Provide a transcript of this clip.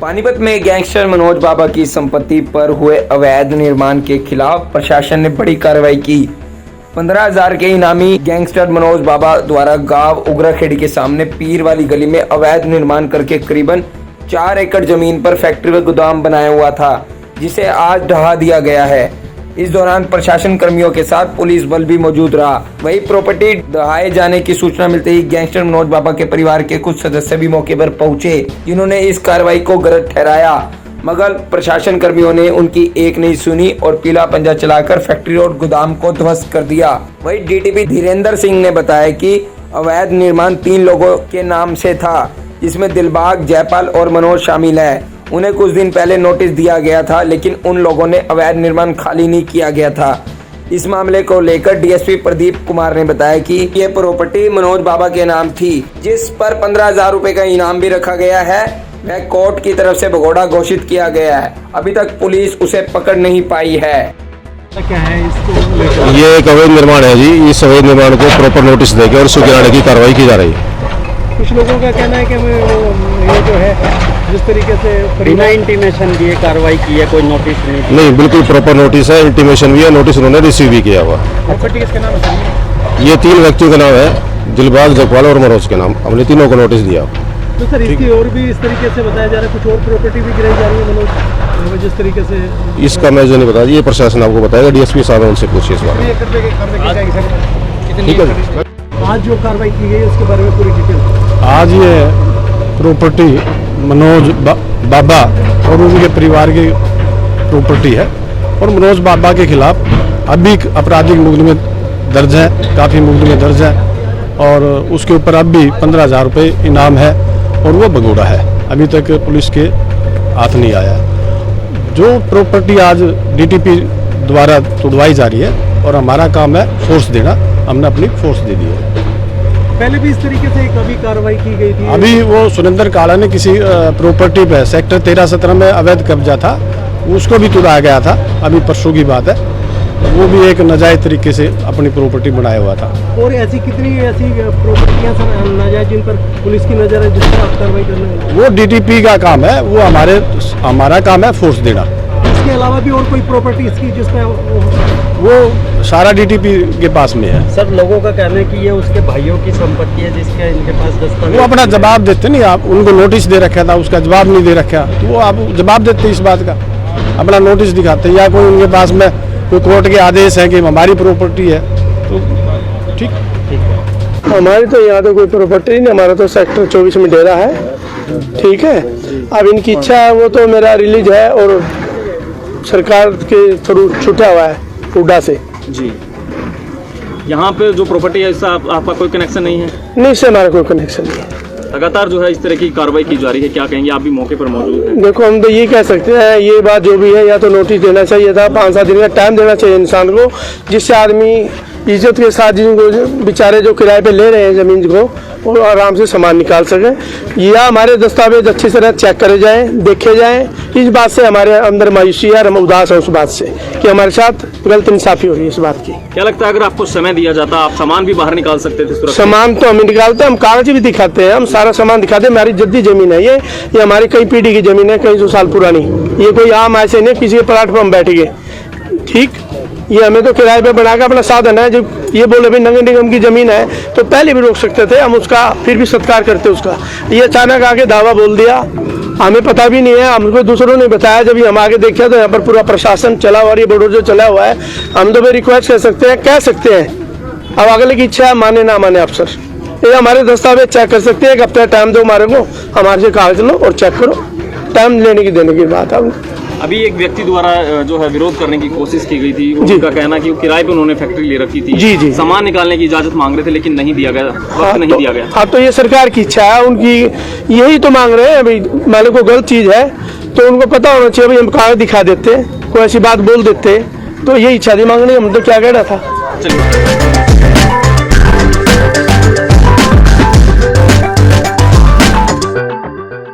पानीपत में गैंगस्टर मनोज बाबा की संपत्ति पर हुए अवैध निर्माण के खिलाफ प्रशासन ने बड़ी कार्रवाई की। 15,000 के इनामी गैंगस्टर मनोज बाबा द्वारा गांव उगराखेड़ी के सामने पीर वाली गली में अवैध निर्माण करके करीबन 4 एकड़ जमीन पर फैक्ट्री व गोदाम बनाया हुआ था, जिसे आज ढहा दिया गया है। इस दौरान प्रशासन कर्मियों के साथ पुलिस बल भी मौजूद रहा। वही प्रॉपर्टी ढहाए जाने की सूचना मिलते ही गैंगस्टर मनोज बाबा के परिवार के कुछ सदस्य भी मौके पर पहुंचे, जिन्होंने इस कार्रवाई को गलत ठहराया, मगर प्रशासन कर्मियों ने उनकी एक नहीं सुनी और पीला पंजा चलाकर फैक्ट्री और गोदाम को ध्वस्त कर दिया। वही डीटीपी धीरेन्द्र सिंह ने बताया कि अवैध निर्माण 3 लोगों के नाम से था, जिसमें दिलबाग, जयपाल और मनोज शामिल है। उन्हें कुछ दिन पहले नोटिस दिया गया था, लेकिन उन लोगों ने अवैध निर्माण खाली नहीं किया गया था। इस मामले को लेकर डीएसपी प्रदीप कुमार ने बताया कि ये प्रॉपर्टी मनोज बाबा के नाम थी, जिस पर 15,000 रुपए का इनाम भी रखा गया है। वह कोर्ट की तरफ से भगोड़ा घोषित किया गया है। अभी तक पुलिस उसे पकड़ नहीं पाई है। क्या है इसको? ये एक अवैध निर्माण है जी। इस अवैध निर्माण को प्रॉपर नोटिस देकर और उसको गिराने की कार्रवाई की जा रही है। कुछ लोगों का कहना है कि ये जो है जिस तरीके से बिना इंटीमेशन दिए कार्रवाई की है, कोई नोटिस नहीं, बिल्कुल प्रॉपर नोटिस है, इंटीमेशन भी है, नोटिस उन्होंने रिसीव भी किया हुआ। प्रॉपर्टी किसके नाम है? ये 3 व्यक्तियों का नाम है, दिलबाग, जयपाल और मनोज के नाम। हमने तीनों को नोटिस दिया। तो सर इसकी और भी इस तरीके से बताया जा रहा है, कुछ और प्रॉपर्टी भी गिराई जा रही है मनोज जिस तरीके से? इसका मैं जो नहीं बता, ये प्रशासन आपको बताएगा। डीएसपी साहब उनसे पूछिए इस बारे में। ठीक है। आज जो कार्रवाई की गई उसके बारे में पूरी डिटेल। आज ये प्रॉपर्टी मनोज बाबा और उनके परिवार की प्रॉपर्टी है और मनोज बाबा के खिलाफ अभी आपराधिक मुकदमे दर्ज है, काफ़ी मुकदमे दर्ज है और उसके ऊपर अब भी 15,000 रुपये इनाम है और वो भगोड़ा है। अभी तक पुलिस के हाथ नहीं आया। जो प्रॉपर्टी आज डीटीपी द्वारा तुड़वाई जा रही है और हमारा काम है फोर्स देना, हमने अपनी फोर्स दे दी है। पहले भी इस तरीके से कभी कार्रवाई की गई थी? अभी वो सुरेंद्र काला ने किसी प्रॉपर्टी पे सेक्टर 13-17 में अवैध कब्जा था, उसको भी तुड़ाया गया था। अभी परसों की बात है। वो भी एक नाजायज तरीके से अपनी प्रॉपर्टी बनाया हुआ था। और ऐसी कितनी ऐसी प्रॉपर्टियां सर नाजायज जिन पर पुलिस की नजर है, जिस पर आप कार्रवाई करने? वो डीटीपी का काम है, वो हमारा काम है फोर्स देना। इसके अलावा भी और कोई प्रॉपर्टी इसकी जिस पर वो सारा डीटीपी के पास में है। सर लोगों का कहना है कि ये उसके भाइयों की संपत्ति है, जिसके इनके पास दस्तावेज। वो अपना जवाब देते नहीं। आप उनको नोटिस दे रखा था, उसका जवाब नहीं दे रखा, तो वो आप जवाब देते इस बात का, अपना नोटिस दिखाते, या कोई उनके पास में कोई कोर्ट के आदेश है कि हमारी प्रॉपर्टी है तो ठीक। हमारी तो यहाँ तो कोई प्रॉपर्टी नहीं, हमारा तो सेक्टर 24 में डेरा है। ठीक है, अब इनकी इच्छा है, वो तो मेरा रिलीज है और सरकार के थ्रू छूटा हुआ है उडा से जी। यहाँ पे जो प्रॉपर्टी है इससे आपका कोई कनेक्शन नहीं है? नहीं, इससे हमारा कोई कनेक्शन नहीं है। लगातार जो है इस तरह की कार्रवाई की जा रही है, क्या कहेंगे? आप भी मौके पर मौजूद हैं। देखो, हम तो ये कह सकते हैं, ये बात जो भी है, या तो नोटिस देना चाहिए था, 5-7 दिन का टाइम देना चाहिए इंसान को, जिससे आदमी इज्जत के साथ जिनको बेचारे जो किराए पे ले रहे हैं ज़मीन को, वो आराम से सामान निकाल सकें, या हमारे दस्तावेज अच्छी तरह चेक करे जाएं, देखे जाएं। इस बात से हमारे अंदर मायूसी है, हम उदास हैं उस बात से कि हमारे साथ गलत इंसाफी हो रही है इस बात की। क्या लगता है अगर आपको समय दिया जाता आप सामान भी बाहर निकाल सकते थे? सामान तो हम निकालते हैं, हम कागज भी दिखाते हैं, हम सारा सामान दिखाते हैं। हमारी जद्दी जमीन है ये हमारी कई पीढ़ी की जमीन है, कई 100 साल पुरानी। ये कोई आम ऐसे नहीं किसी के प्लेटफॉर्म बैठ गए। ठीक, ये हमें तो किराए पे बना के अपना साधन है। जब ये बोले भाई नगर निगम की जमीन है तो पहले भी रोक सकते थे, हम उसका फिर भी सत्कार करते उसका। ये अचानक आके दावा बोल दिया, हमें पता भी नहीं है, हमको दूसरों ने बताया। जब हम आगे देखे तो यहाँ पर पूरा प्रशासन चला हुआ, ये बुलडोजर चला हुआ है। हम तो भाई रिक्वेस्ट कह सकते हैं, अब अगले की इच्छा है, माने ना माने अफसर, ये हमारे दस्तावेज चेक कर सकते हैं। एक हफ्ते टाइम दो हमारे को, हमारे से कागज लो और चेक करो। टाइम लेने की देने की बात है। अभी एक व्यक्ति द्वारा जो है विरोध करने की कोशिश की गई थी, उनका कहना कि किराए पे उन्होंने फैक्ट्री ले रखी थी। जी। सामान निकालने की इजाजत मांग रहे थे, लेकिन नहीं दिया गया, वक्त नहीं दिया गया। हाँ, तो ये सरकार की इच्छा है, उनकी यही तो मांग रहे हैं। भाई मालिक को गलत चीज है तो उनको पता होना चाहिए, भाई हम कागज दिखा देते, कोई ऐसी बात बोल देते, तो यही इच्छा थी मांगनी। हम तो क्या कह रहा था। चलिए।